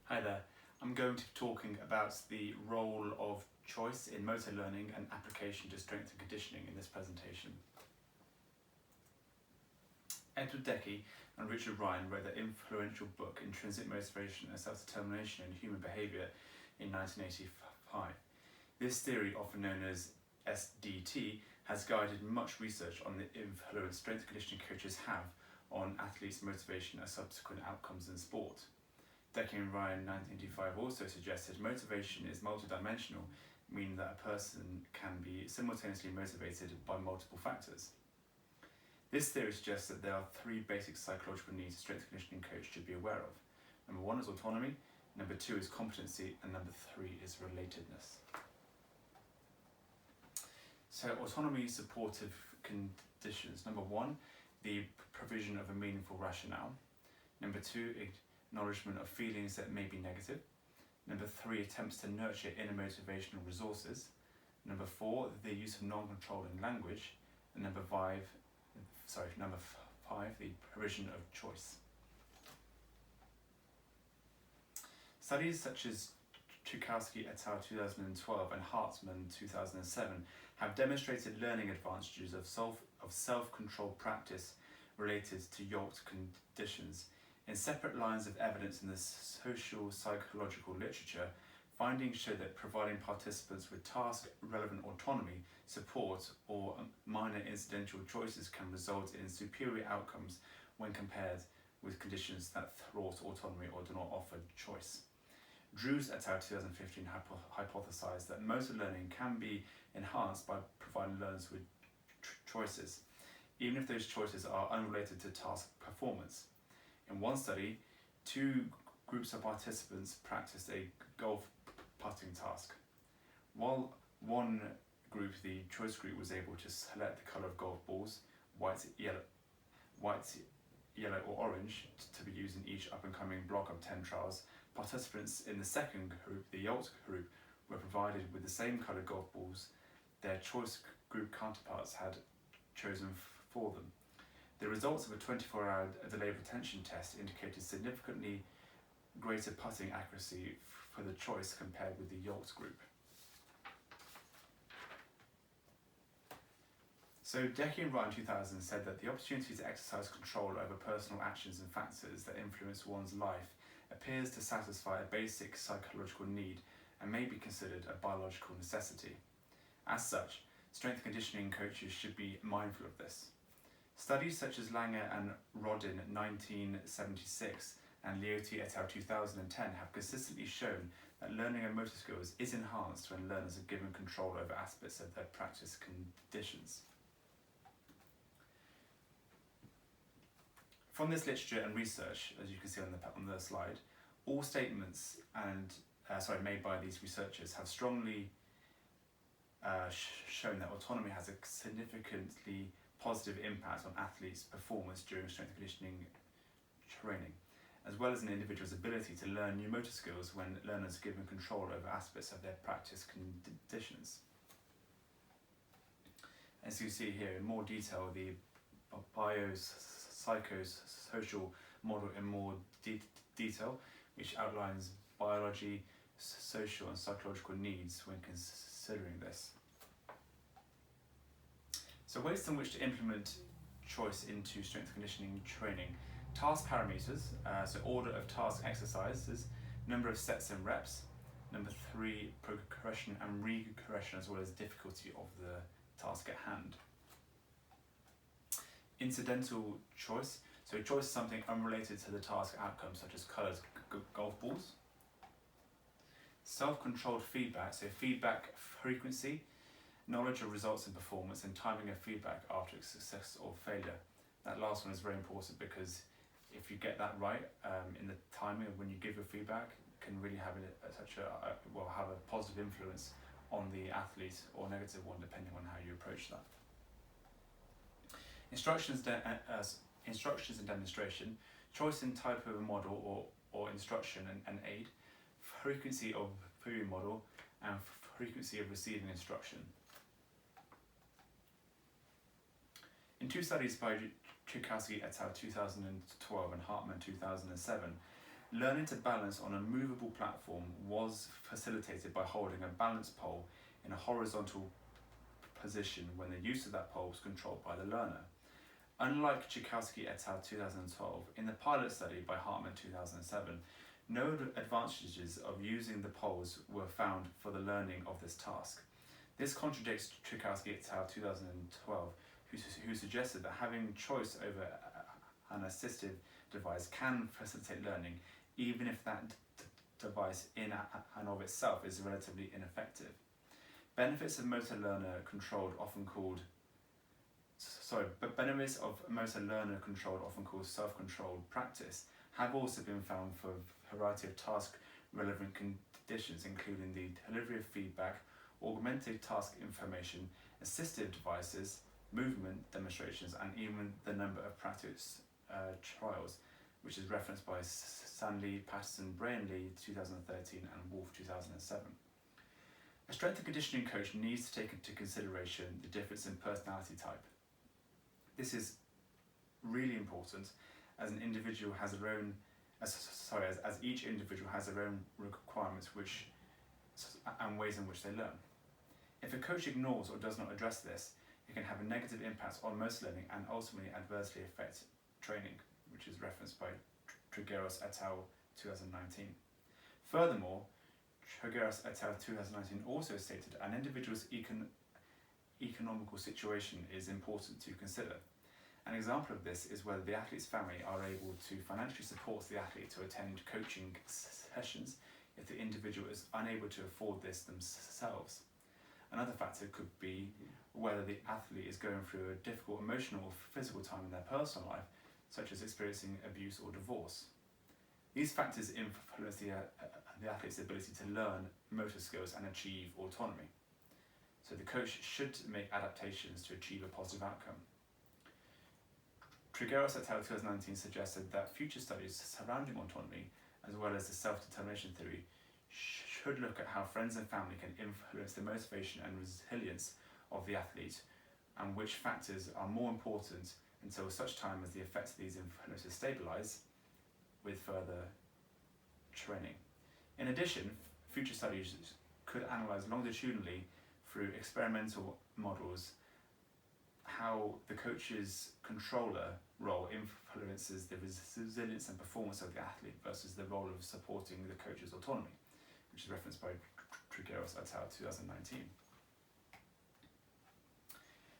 Hi there, I'm going to be talking about the role of choice in motor learning and application to strength and conditioning in this presentation. Edward Deci and Richard Ryan wrote the influential book Intrinsic Motivation and Self-Determination in Human Behaviour in 1985. This theory, often known as SDT, has guided much research on the influence strength and conditioning coaches have on athletes' motivation and subsequent outcomes in sport. Deci and Ryan in 1985 also suggested motivation is multidimensional, meaning that a person can be simultaneously motivated by multiple factors. This theory suggests that there are three basic psychological needs a strength and conditioning coach should be aware of. Number one is autonomy, number two is competency, and number three is relatedness. So autonomy supportive conditions. Number one, the provision of a meaningful rationale. Number two, acknowledgement of feelings that may be negative. Number three, attempts to nurture inner motivational resources. Number four, the use of non-controlling language. And number five, the provision of choice. Studies such as Czukowski et al. 2012 and Hartman 2007 have demonstrated learning advantages of self-controlled practice related to yoked conditions. In separate lines of evidence in the social psychological literature, findings show that providing participants with task-relevant autonomy, support, or minor incidental choices can result in superior outcomes when compared with conditions that thwart autonomy or do not offer choice. Drews et al. 2015 hypothesized that motor learning can be enhanced by providing learners with choices, even if those choices are unrelated to task performance. In one study, two groups of participants practiced a golf putting task. While one group, the choice group, was able to select the colour of golf balls, white, yellow or orange, to be used in each up-and-coming block of 10 trials, participants in the second group, the yoked group, were provided with the same coloured golf balls their choice group counterparts had chosen for them. The results of a 24-hour delayed retention test indicated significantly greater putting accuracy for the choice compared with the yoked group. So Deci and Ryan 2000 said that the opportunity to exercise control over personal actions and factors that influence one's life appears to satisfy a basic psychological need and may be considered a biological necessity. As such, strength conditioning coaches should be mindful of this. Studies such as Langer and Rodin 1976 and Leoty et al. 2010 have consistently shown that learning and motor skills is enhanced when learners are given control over aspects of their practice conditions. From this literature and research, as you can see on the slide, all statements made by these researchers have strongly shown that autonomy has a significantly positive impact on athletes' performance during strength and conditioning training, as well as an individual's ability to learn new motor skills when learners are given control over aspects of their practice conditions. As you see here in more detail, the biopsychosocial model in more detail, which outlines biology, social and psychological needs when considering this. So ways in which to implement choice into strength conditioning training. Task parameters, so order of task exercises, number of sets and reps, number three, progression and regression, as well as difficulty of the task at hand. Incidental choice, so choice is something unrelated to the task outcome, such as colours, golf balls. Self-controlled feedback, so feedback frequency, knowledge of results and performance, and timing of feedback after success or failure. That last one is very important because if you get that right in the timing of when you give your feedback, it can really have have a positive influence on the athlete, or negative one depending on how you approach that. Instructions and demonstration, choice in type of a model or instruction and aid, frequency of viewing model, and frequency of receiving instruction. In two studies by Czukowski et al. 2012 and Hartman 2007, Learning to balance on a movable platform was facilitated by holding a balance pole in a horizontal position when the use of that pole was controlled by the learner. Unlike Tchaikovsky et al. 2012, in the pilot study by Hartman 2007, no advantages of using the poles were found for the learning of this task. This contradicts Tchaikovsky et al. 2012, who suggested that having choice over an assistive device can facilitate learning, even if that device in and of itself is relatively ineffective. Benefits of motor learner controlled often called self-controlled practice have also been found for a variety of task-relevant conditions, including the delivery of feedback, augmented task information, assistive devices, movement demonstrations, and even the number of practice trials, which is referenced by Stanley, Patterson, Brainley 2013 and Wolf 2007. A strength and conditioning coach needs to take into consideration the difference in personality type. This is really important as an individual has their own, as each individual has their own requirements and ways in which they learn. If a coach ignores or does not address this, it can have a negative impact on motor learning and ultimately adversely affect training, which is referenced by Trigueros et al. 2019. Furthermore, Trigueros et al. 2019 also stated an individual's economical situation is important to consider. An example of this is whether the athlete's family are able to financially support the athlete to attend coaching sessions if the individual is unable to afford this themselves. Another factor could be whether the athlete is going through a difficult emotional or physical time in their personal life, such as experiencing abuse or divorce. These factors influence the athlete's ability to learn motor skills and achieve autonomy. So the coach should make adaptations to achieve a positive outcome. Trigueros et al. 2019 suggested that future studies surrounding autonomy, as well as the self-determination theory, should look at how friends and family can influence the motivation and resilience of the athlete, and which factors are more important until such time as the effects of these influences stabilise with further training. In addition, future studies could analyse longitudinally through experimental models how the coach's controller role influences the resilience and performance of the athlete versus the role of supporting the coach's autonomy, which is referenced by Trigueros et al. 2019.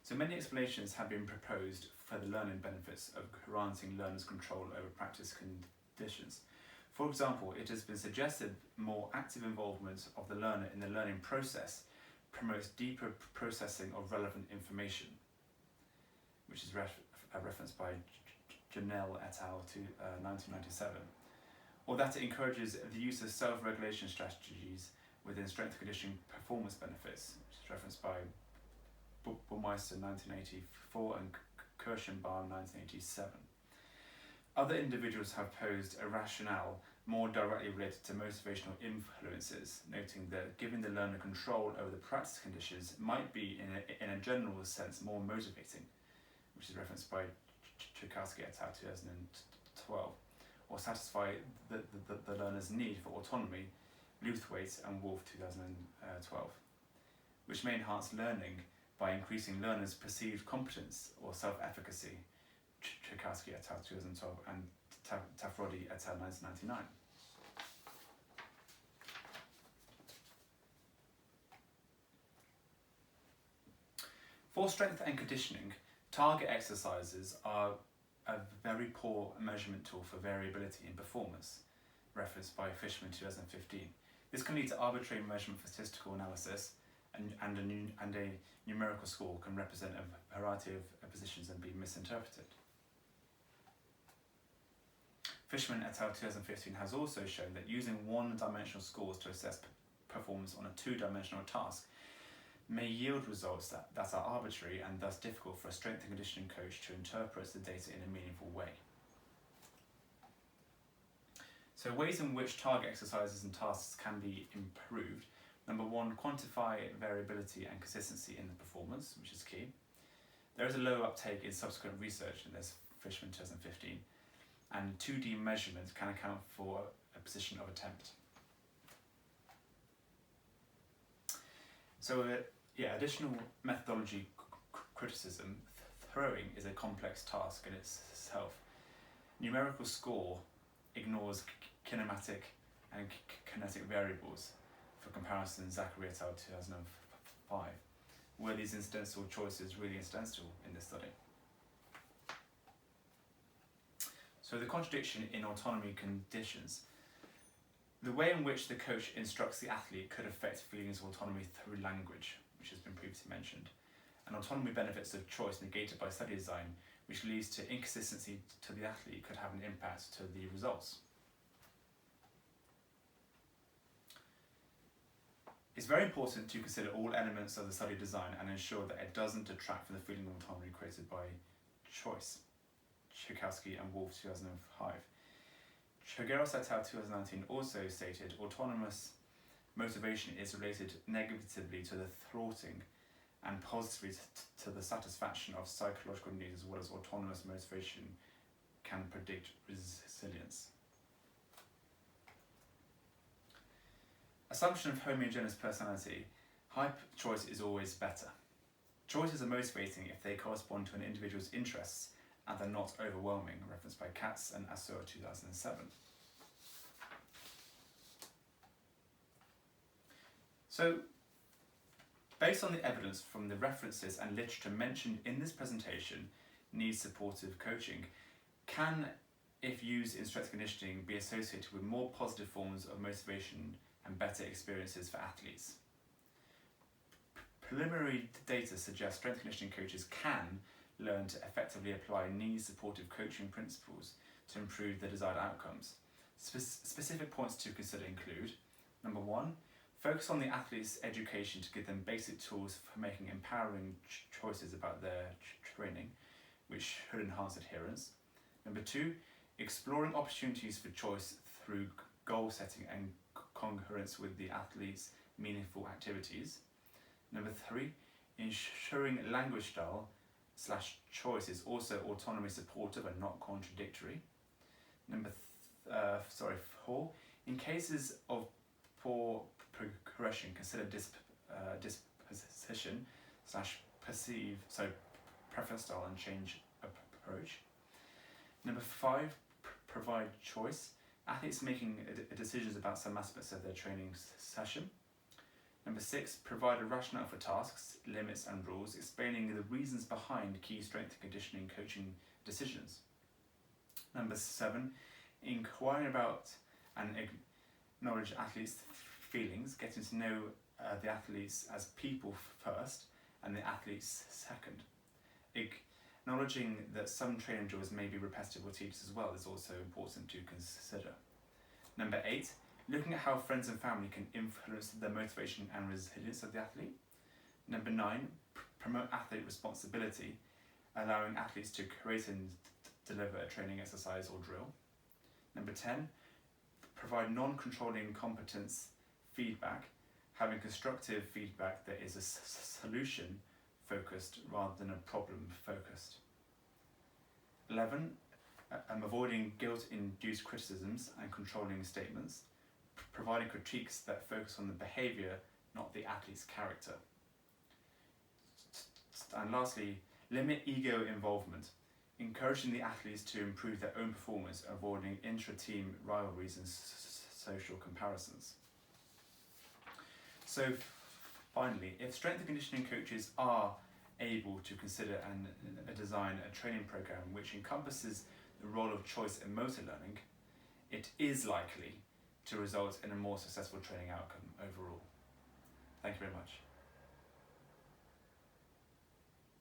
So many explanations have been proposed for the learning benefits of granting learners control over practice conditions. For example, it has been suggested more active involvement of the learner in the learning process promotes deeper processing of relevant information, which is referenced by Janelle et al. 1997, or that it encourages the use of self-regulation strategies within strength and conditioning performance benefits, which is referenced by Burmeister 1984 and Kirschenbaum 1987. Other individuals have posed a rationale more directly related to motivational influences, noting that giving the learner control over the practice conditions might be, in a general sense, more motivating, which is referenced by Tchaikovsky et al. 2012, or satisfy the learner's need for autonomy, Luthwaite and Wolf 2012, which may enhance learning by increasing learners' perceived competence or self-efficacy, Tchaikovsky et al. 2012 and Tafrodi et al. 1999. For strength and conditioning, target exercises are a very poor measurement tool for variability in performance, referenced by Fishman 2015. This can lead to arbitrary measurement for statistical analysis, and a numerical score can represent a variety of positions and be misinterpreted. Fishman et al. 2015 has also shown that using one-dimensional scores to assess performance on a two-dimensional task may yield results that are arbitrary and thus difficult for a strength and conditioning coach to interpret the data in a meaningful way. So ways in which target exercises and tasks can be improved. Number one, quantify variability and consistency in the performance, which is key. There is a low uptake in subsequent research, and there's Fishman 2015. and 2D measurements can account for a position of attempt. So additional methodology criticism. Throwing is a complex task in itself. Numerical score ignores kinematic and kinetic variables. For comparison, Zachary et al. 2005. Were these incidental choices really incidental in this study? So the contradiction in autonomy conditions. The way in which the coach instructs the athlete could affect feelings of autonomy through language, which has been previously mentioned. And autonomy benefits of choice negated by study design, which leads to inconsistency to the athlete, could have an impact to the results. It's very important to consider all elements of the study design and ensure that it doesn't detract from the feeling of autonomy created by choice. Tchaikovsky and Wolf 2005. Chogueros et al. 2019 also stated autonomous motivation is related negatively to the thwarting and positively to the satisfaction of psychological needs, as well as autonomous motivation can predict resilience. Assumption of homogeneous personality. Hype choice is always better. Choices are motivating if they correspond to an individual's interests and they're not overwhelming, referenced by Katz and Assur 2007. So, based on the evidence from the references and literature mentioned in this presentation, needs supportive coaching can, if used in strength conditioning, be associated with more positive forms of motivation and better experiences for athletes. Preliminary data suggests strength conditioning coaches can learn to effectively apply needs-supportive coaching principles to improve the desired outcomes. Specific points to consider include: number one, focus on the athlete's education to give them basic tools for making empowering choices about their training, which should enhance adherence. Number two, exploring opportunities for choice through goal setting and congruence with the athlete's meaningful activities. Number three, ensuring language style / choice is also autonomy supportive and not contradictory. Number four, in cases of poor progression, consider disposition / preference style and change approach. Number five, provide choice. Athletes making decisions about some aspects of their training session. Number six, provide a rationale for tasks, limits and rules, explaining the reasons behind key strength and conditioning coaching decisions. Number seven, inquiring about and acknowledge athletes' feelings, getting to know the athletes as people first and the athletes second. Acknowledging that some training drills may be repetitive or tedious as well is also important to consider. Number eight, looking at how friends and family can influence the motivation and resilience of the athlete. Number nine, promote athlete responsibility, allowing athletes to create and deliver a training exercise or drill. Number 10, provide non-controlling competence feedback, having constructive feedback that is a solution focused rather than a problem focused. 11, avoiding guilt-induced criticisms and controlling statements, providing critiques that focus on the behaviour, not the athlete's character. And lastly, limit ego involvement, encouraging the athletes to improve their own performance, avoiding intra-team rivalries and social comparisons. So finally, if strength and conditioning coaches are able to consider and design a training program which encompasses the role of choice in motor learning, it is likely to result in a more successful training outcome overall. Thank you very much.